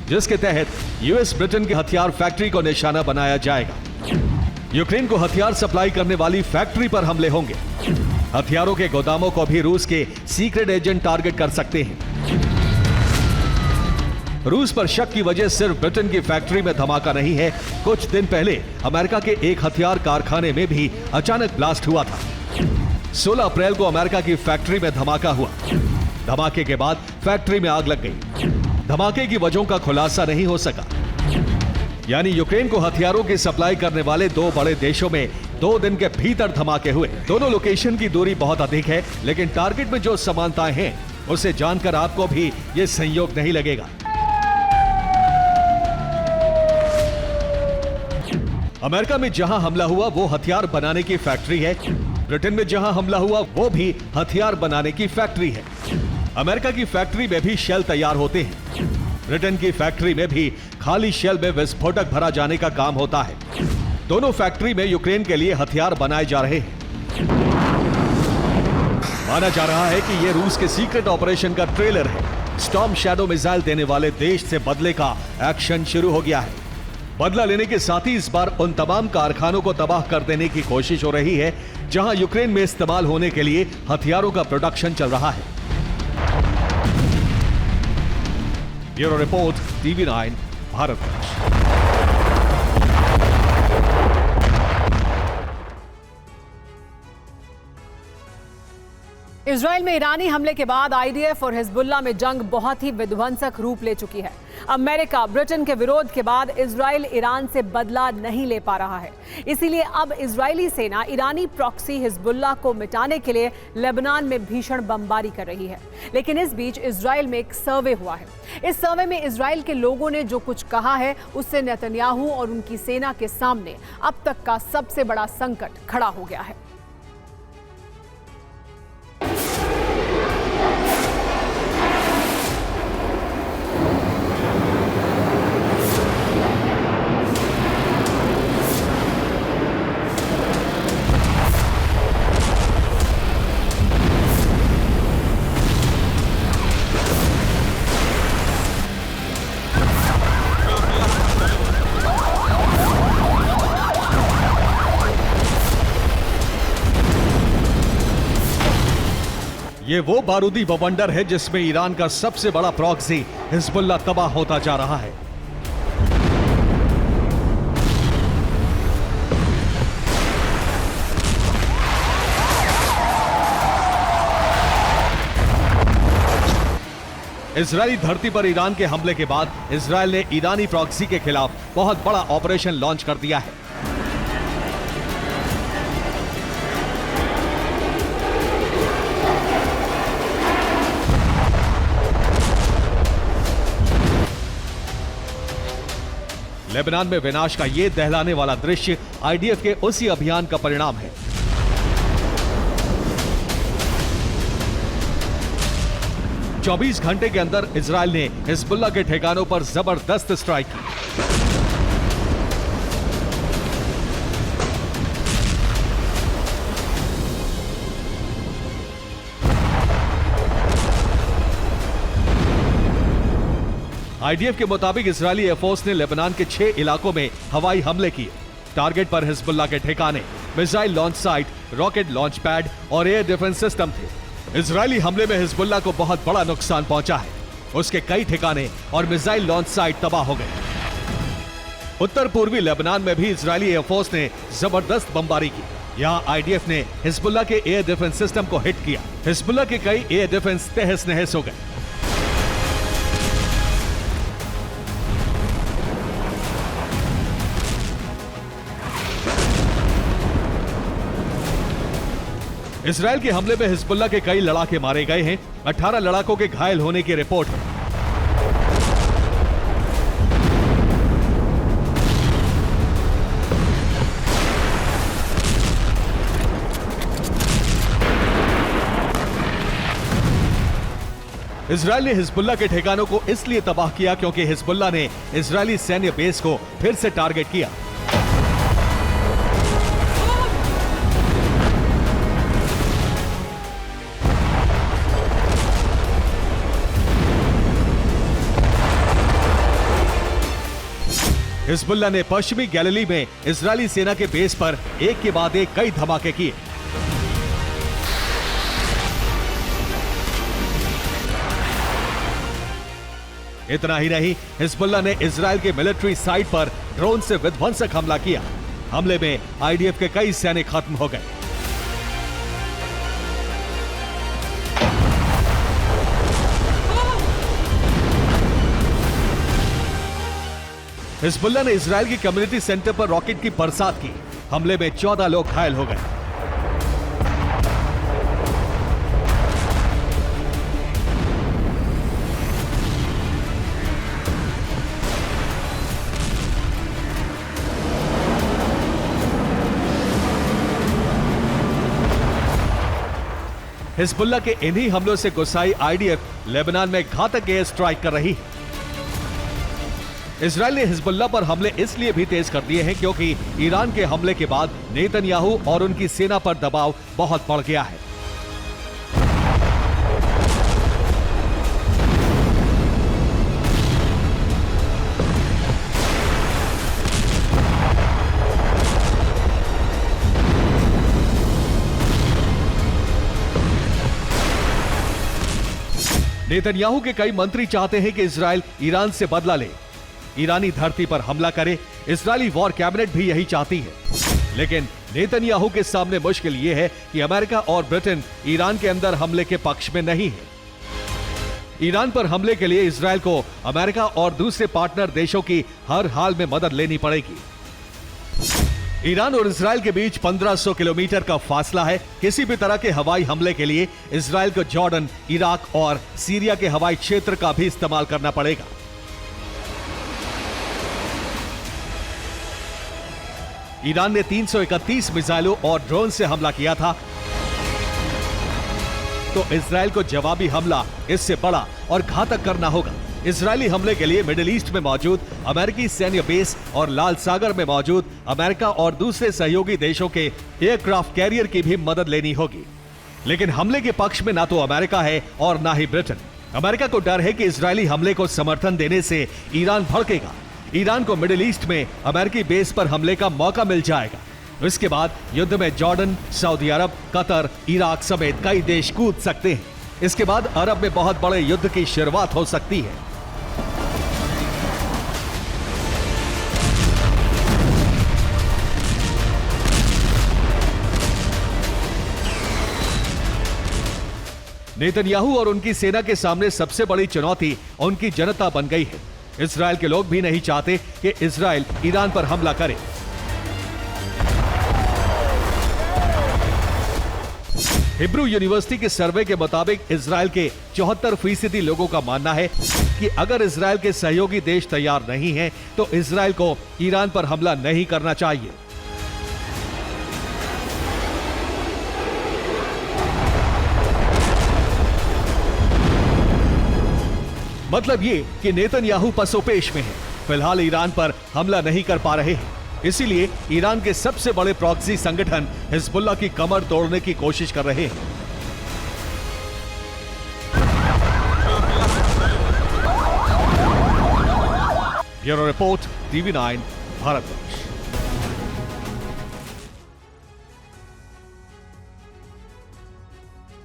जिसके तहत यूएस ब्रिटेन के हथियार फैक्ट्री को निशाना बनाया जाएगा। यूक्रेन को हथियार सप्लाई करने वाली फैक्ट्री पर हमले होंगे। हथियारों के गोदामों को भी रूस के सीक्रेट एजेंट टारगेट कर सकते हैं। रूस पर शक की वजह सिर्फ ब्रिटेन की फैक्ट्री में धमाका नहीं है। कुछ दिन पहले अमेरिका के एक हथियार कारखाने में भी अचानक ब्लास्ट हुआ था। 16 अप्रैल को अमेरिका की फैक्ट्री में धमाका हुआ। धमाके के बाद फैक्ट्री में आग लग गई। धमाके की वजहों का खुलासा नहीं हो सका। यानी यूक्रेन को हथियारों की सप्लाई करने वाले दो बड़े देशों में 2 दिन के भीतर धमाके हुए। दोनों लोकेशन की दूरी बहुत अधिक है, लेकिन टारगेट में जो समानताएं हैं उसे जानकर आपको भी यह संयोग नहीं लगेगा। अमेरिका में जहां हमला हुआ वो हथियार बनाने की फैक्ट्री है। ब्रिटेन में जहां हमला हुआ वो भी हथियार बनाने की फैक्ट्री है। अमेरिका की फैक्ट्री में भी शेल तैयार होते हैं। ब्रिटेन की फैक्ट्री में भी खाली शेल में विस्फोटक भरा जाने का काम होता है। दोनों फैक्ट्री में यूक्रेन के लिए हथियार बनाए जा रहे हैं। माना जा रहा है कि यह रूस के सीक्रेट ऑपरेशन का ट्रेलर है। स्टॉर्म शैडो मिसाइल देने वाले देश से बदले का एक्शन शुरू हो गया है। बदला लेने के साथ ही इस बार उन तमाम कारखानों को तबाह कर देने की कोशिश हो रही है जहां यूक्रेन में इस्तेमाल होने के लिए हथियारों का प्रोडक्शन चल रहा है। Bureau report, TV9 Bharatvarsh. Israel में ईरानी हमले के बाद आईडीएफ और हिजबुल्लाह में जंग बहुत ही विध्वंसक रूप ले चुकी है। अमेरिका, ब्रिटेन के विरोध के बाद इजराइल ईरान से बदला नहीं ले पा रहा है। इसीलिए अब इजरायली सेना ईरानी प्रॉक्सी हिजबुल्लाह को मिटाने के लिए लेबनान में भीषण बमबारी कर रही है। लेकिन इस बीच इजराइल में एक सर्वे हुआ है। इस सर्वे में इजराइल के लोगों ने जो कुछ कहा है उससे नेतन्याहू और उनकी सेना के सामने अब तक का सबसे बड़ा संकट खड़ा हो गया है। ये वो बारूदी बवंडर है जिसमें ईरान का सबसे बड़ा प्रॉक्सी हिजबुल्लाह तबाह होता जा रहा है। इजरायली धरती पर ईरान के हमले के बाद इजरायल ने ईरानी प्रॉक्सी के खिलाफ बहुत बड़ा ऑपरेशन लॉन्च कर दिया है। लेबनान में विनाश का यह दहलाने वाला दृश्य आईडीएफ के उसी अभियान का परिणाम है। चौबीस घंटे के अंदर इजरायल ने हिजबुल्लाह के ठिकानों पर जबरदस्त स्ट्राइक की। आईडीएफ के मुताबिक इजरायली एयरफोर्स ने लेबनान के 6 इलाकों में हवाई हमले किए। टारगेट पर हिजबुल्लाह के ठिकाने, missile launch site, rocket launch pad और एयर डिफेंस सिस्टम थे। इजरायली हमले में हिजबुल्लाह को बहुत बड़ा नुकसान पहुंचा है। उसके कई ठिकाने और मिसाइल लॉन्च साइट तबाह हो गए। उत्तर पूर्वी लेबनान में भी इजरायली एयरफोर्स ने जबरदस्त बमबारी की। यहां आईडीएफ ने हिजबुल्लाह के एयर डिफेंस सिस्टम को हिट किया। हिजबुल्लाह के कई एयर डिफेंस तहस नहस हो गए। इजरायल के हमले में हिजबुल्लाह के कई लड़ाके मारे गए हैं। 18 लड़ाकों के घायल होने की रिपोर्ट है। इजरायल ने हिजबुल्लाह के ठिकानों को इसलिए तबाह किया क्योंकि हिजबुल्लाह ने इजरायली सैन्य बेस को फिर से टारगेट किया। हिजबुल्लाह ने पश्चिमी गैलिली में इजरायली सेना के बेस पर एक के बाद एक कई धमाके किए। इतना ही नहीं, हिजबुल्लाह ने इजराइल के मिलिट्री साइट पर ड्रोन से विध्वंसक हमला किया। हमले में आईडीएफ के कई सैनिक खत्म हो गए। हिजबुल्लाह ने इजराइल की कम्युनिटी सेंटर पर रॉकेट की बरसात की। हमले में 14 लोग घायल हो गए। हिजबुल्लाह के इन्हीं हमलों से गुस्साई आईडीएफ लेबनान में घातक एयर स्ट्राइक कर रही है। इजराइल ने हिजबुल्लाह पर हमले इसलिए भी तेज कर दिए हैं क्योंकि ईरान के हमले के बाद नेतन्याहू और उनकी सेना पर दबाव बहुत बढ़ गया है। नेतन्याहू के कई मंत्री चाहते हैं कि इजराइल ईरान से बदला ले, ईरानी धरती पर हमला करे। इजरायली वॉर कैबिनेट भी यही चाहती है। लेकिन नेतन्याहू के सामने मुश्किल यह है कि अमेरिका और ब्रिटेन ईरान के अंदर हमले के पक्ष में नहीं है। ईरान पर हमले के लिए इजराइल को अमेरिका और दूसरे पार्टनर देशों की हर हाल में मदद लेनी पड़ेगी। ईरान और इजराइल के बीच 1500 किलोमीटर का फासला है। किसी भी तरह के हवाई हमले के लिए इजराइल को जॉर्डन, इराक और सीरिया के हवाई क्षेत्र का भी इस्तेमाल करना पड़ेगा। ईरान ने 331 मिसाइलों और ड्रोन से हमला किया था, तो इजराइल को जवाबी हमला इससे बड़ा और घातक करना होगा। इजरायली हमले के लिए मिडिल ईस्ट में मौजूद अमेरिकी सैन्य बेस और लाल सागर में मौजूद अमेरिका और दूसरे सहयोगी देशों के एयरक्राफ्ट कैरियर की भी मदद लेनी होगी। लेकिन हमले के पक्ष में ना तो अमेरिका है और ना ही ब्रिटेन। अमेरिका को डर है कि इजरायली हमले को समर्थन देने से ईरान भड़केगा। ईरान को मिडिल ईस्ट में अमेरिकी बेस पर हमले का मौका मिल जाएगा। इसके बाद युद्ध में जॉर्डन, सऊदी अरब, कतर, इराक समेत कई देश कूद सकते हैं। इसके बाद अरब में बहुत बड़े युद्ध की शुरुआत हो सकती है। नेतन्याहू और उनकी सेना के सामने सबसे बड़ी चुनौती उनकी जनता बन गई है। इजराइल के लोग भी नहीं चाहते कि इजराइल ईरान पर हमला करे। हिब्रू यूनिवर्सिटी के सर्वे के मुताबिक इजराइल के 74% लोगों का मानना है कि अगर इजराइल के सहयोगी देश तैयार नहीं हैं, तो इजराइल को ईरान पर हमला नहीं करना चाहिए। मतलब ये कि नेतन्याहू पसोपेश में है। फिलहाल ईरान पर हमला नहीं कर पा रहे हैं, इसीलिए ईरान के सबसे बड़े प्रॉक्सी संगठन हिजबुल्लाह की कमर तोड़ने की कोशिश कर रहे हैं। Bureau report, TV9 Bharatvarsh.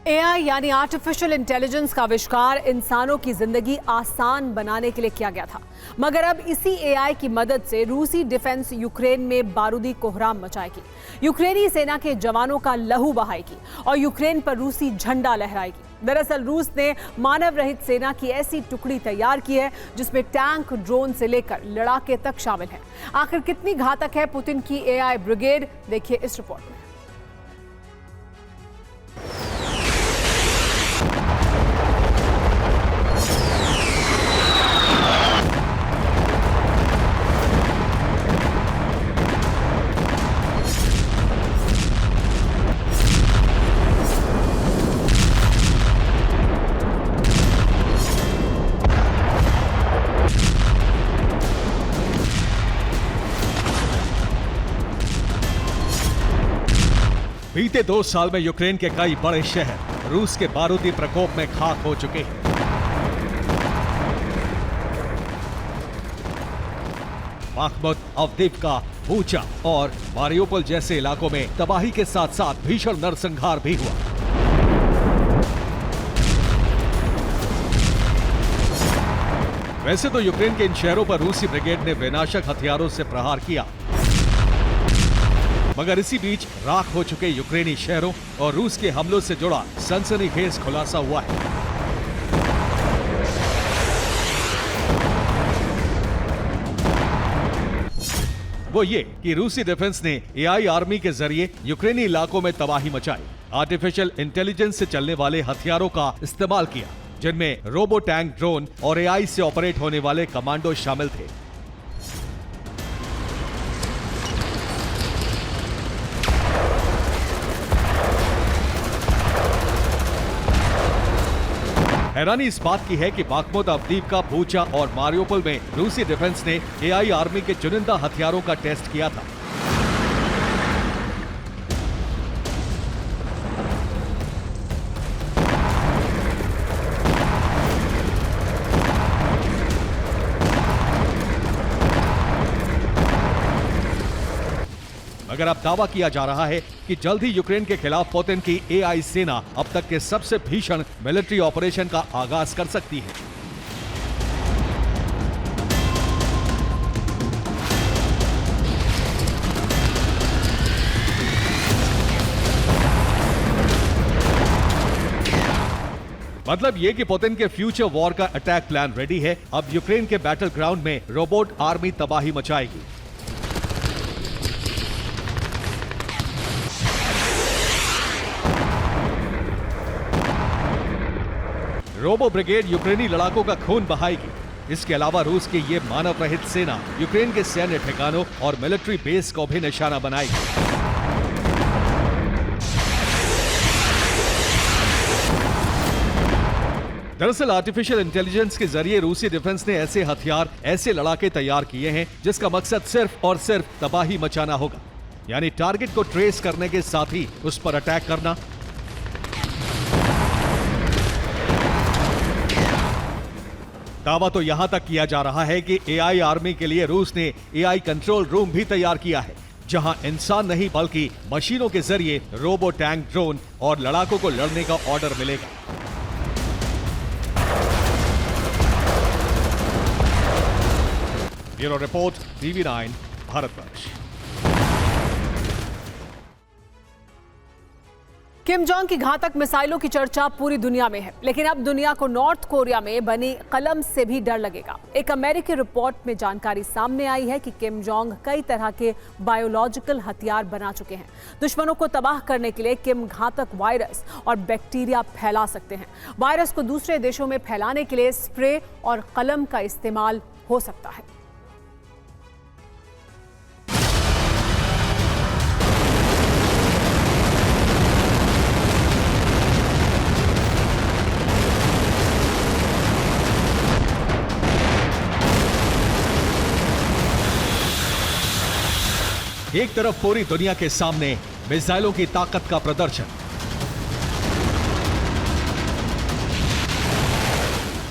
AI यानी आर्टिफिशियल इंटेलिजेंस का आविष्कार इंसानों की जिंदगी आसान बनाने के लिए किया गया था, मगर अब इसी एआई की मदद से रूसी डिफेंस यूक्रेन में बारूदी कोहराम मचाएगी, यूक्रेनी सेना के जवानों का लहू बहाएगी और यूक्रेन पर रूसी झंडा लहराएगी। दरअसल रूस ने मानव रहित सेना की ऐसी टुकड़ी तैयार की है जिसमें टैंक, ड्रोन से लेकर लड़ाके तक शामिल हैं। आखिर कितनी घातक है पुतिन की एआई ब्रिगेड, देखिए इस रिपोर्ट में। बीते 2 साल में यूक्रेन के कई बड़े शहर रूस के बारूदी प्रकोप में खाक हो चुके हैं। बाख्मुत, अवदीव्का, बूचा और मारियोपोल जैसे इलाकों में तबाही के साथ साथ भीषण नरसंहार भी हुआ। वैसे तो यूक्रेन के इन शहरों पर रूसी ब्रिगेड ने विनाशक हथियारों से प्रहार किया, मगर इसी बीच राख हो चुके यूक्रेनी शहरों और रूस के हमलों से जुड़ा सनसनीखेज खुलासा हुआ है। वो ये कि रूसी डिफेंस ने एआई आर्मी के जरिए यूक्रेनी इलाकों में तबाही मचाई, आर्टिफिशियल इंटेलिजेंस से चलने वाले हथियारों का इस्तेमाल किया, जिनमें रोबो टैंक, ड्रोन और एआई से ऑपरेट होने वाले कमांडो शामिल थे। हैरानी इस बात की है कि बाखमुत, अवदीवका, बूचा और मारियोपोल में रूसी डिफेंस ने एआई आर्मी के चुनिंदा हथियारों का टेस्ट किया था। मगर अब दावा किया जा रहा है कि जल्द ही यूक्रेन के खिलाफ पुतिन की एआई सेना अब तक के सबसे भीषण मिलिट्री ऑपरेशन का आगाज कर सकती है। मतलब ये कि पुतिन के फ्यूचर वॉर का अटैक प्लान रेडी है। अब यूक्रेन के बैटल ग्राउंड में रोबोट आर्मी तबाही मचाएगी। रोबो ब्रिगेड यूक्रेनी लड़ाकों का खून बहाएगी। इसके अलावा रूस की ये मानव रहित सेना यूक्रेन के सैन्य ठिकानों और मिलिट्री बेस को भी निशाना बनाएगी। दरअसल आर्टिफिशियल इंटेलिजेंस के जरिए रूसी डिफेंस ने ऐसे हथियार, ऐसे लड़ाके तैयार किए हैं जिसका मकसद सिर्फ और सिर्फ तबाही मचाना होगा, यानी टारगेट को ट्रेस करने के साथ ही उस पर अटैक करना। दावा तो यहां तक किया जा रहा है कि एआई आर्मी के लिए रूस ने एआई कंट्रोल रूम भी तैयार किया है, जहां इंसान नहीं बल्कि मशीनों के जरिए रोबो टैंक, ड्रोन और लड़ाकों को लड़ने का ऑर्डर मिलेगा। Bureau report, TV9 Bharatvarsh. Kim Jong की घातक मिसाइलों की चर्चा पूरी दुनिया में है, लेकिन अब दुनिया को नॉर्थ कोरिया में बनी कलम से भी डर लगेगा। एक अमेरिकी रिपोर्ट में जानकारी सामने आई है कि किम जोंग कई तरह के बायोलॉजिकल हथियार बना चुके हैं। दुश्मनों को तबाह करने के लिए किम घातक वायरस और बैक्टीरिया फैला सकते हैं। वायरस को दूसरे देशों में फैलाने के लिए स्प्रे और कलम का इस्तेमाल हो सकता है। एक तरफ पूरी दुनिया के सामने मिसाइलों की ताकत का प्रदर्शन,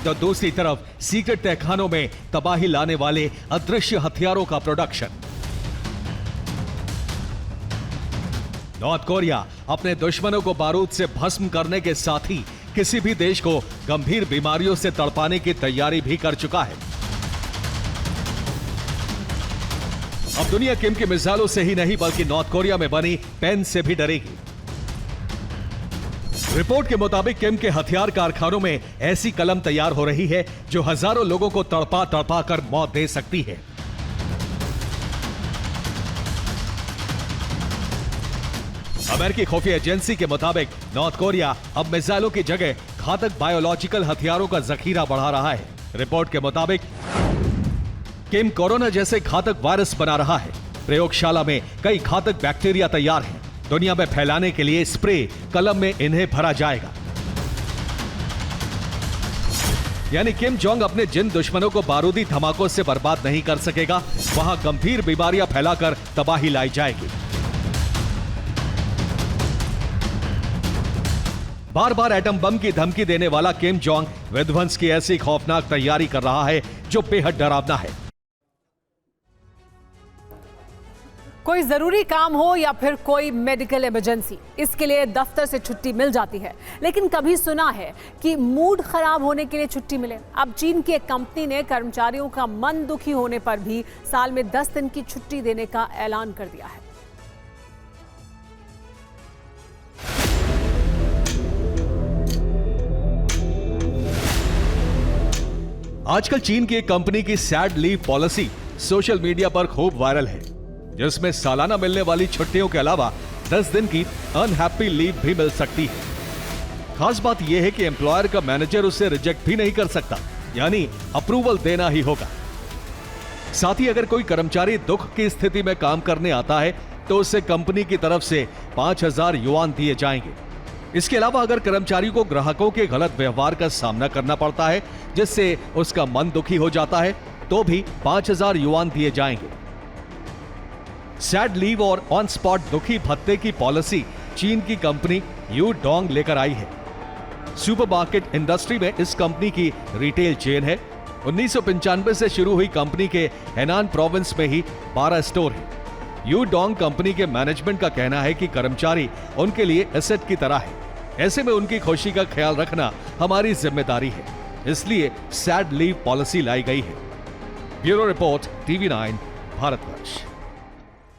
तो दूसरी तरफ सीक्रेट तहखानों में तबाही लाने वाले अदृश्य हथियारों का प्रोडक्शन। नॉर्थ कोरिया अपने दुश्मनों को बारूद से भस्म करने के साथ ही किसी भी देश को गंभीर बीमारियों से तड़पाने की तैयारी भी कर चुका है। अब दुनिया किम की मिसाइलों से ही नहीं बल्कि नॉर्थ कोरिया में बनी पेन से भी डरेगी। रिपोर्ट के मुताबिक किम के हथियार कारखानों में ऐसी कलम तैयार हो रही है जो हजारों लोगों को तड़पा तड़पा कर मौत दे सकती है। अमेरिकी खुफिया एजेंसी के मुताबिक नॉर्थ कोरिया अब मिसाइलों की जगह घातक बायोलॉजिकल हथियारों का जखीरा बढ़ा रहा है। रिपोर्ट के मुताबिक किम कोरोना जैसे घातक वायरस बना रहा है। प्रयोगशाला में कई घातक बैक्टीरिया तैयार हैं। दुनिया में फैलाने के लिए स्प्रे कलम में इन्हें भरा जाएगा। यानी किम जोंग अपने जिन दुश्मनों को बारूदी धमाकों से बर्बाद नहीं कर सकेगा, वहां गंभीर बीमारियां फैलाकर तबाही लाई जाएगी। बार बार एटम बम की धमकी देने वाला किम जोंग विध्वंस की ऐसी खौफनाक तैयारी कर रहा है जो बेहद डरावना है। कोई जरूरी काम हो या फिर कोई मेडिकल इमरजेंसी, इसके लिए दफ्तर से छुट्टी मिल जाती है। लेकिन कभी सुना है कि मूड खराब होने के लिए छुट्टी मिले? अब चीन की एक कंपनी ने कर्मचारियों का मन दुखी होने पर भी साल में 10 दिन की छुट्टी देने का ऐलान कर दिया है। आजकल चीन की एक कंपनी की sad leave policy social media पर खूब वायरल है, जिसमें सालाना मिलने वाली छुट्टियों के अलावा 10 दिन की अनहैप्पी लीव भी मिल सकती है। खास बात यह है कि एम्प्लॉयर का मैनेजर उसे रिजेक्ट भी नहीं कर सकता, यानी अप्रूवल देना ही होगा। साथ ही अगर कोई कर्मचारी दुख की स्थिति में काम करने आता है तो उसे कंपनी की तरफ से 5000 युआन दिए जाएंगे। इसके अलावा अगर कर्मचारी को ग्राहकों के गलत व्यवहार का सामना करना पड़ता है, जिससे उसका मन दुखी हो जाता है, तो भी 5000 युआन दिए जाएंगे। सैड लीव और ऑन स्पॉट दुखी भत्ते की पॉलिसी चीन की कंपनी यूडोंग लेकर आई है। सुपरमार्केट इंडस्ट्री में इस कंपनी की रिटेल चेन है। 1995 से शुरू हुई कंपनी के हेनान प्रोविंस में ही 12 स्टोर है। यूडोंग कंपनी के मैनेजमेंट का कहना है कि कर्मचारी उनके लिए एसेट की तरह है। ऐसे में उनकी खुशी का ख्याल रखना हमारी जिम्मेदारी है, इसलिए सैड लीव पॉलिसी लाई गई है। Bureau report, TV9, Bharatvarsh.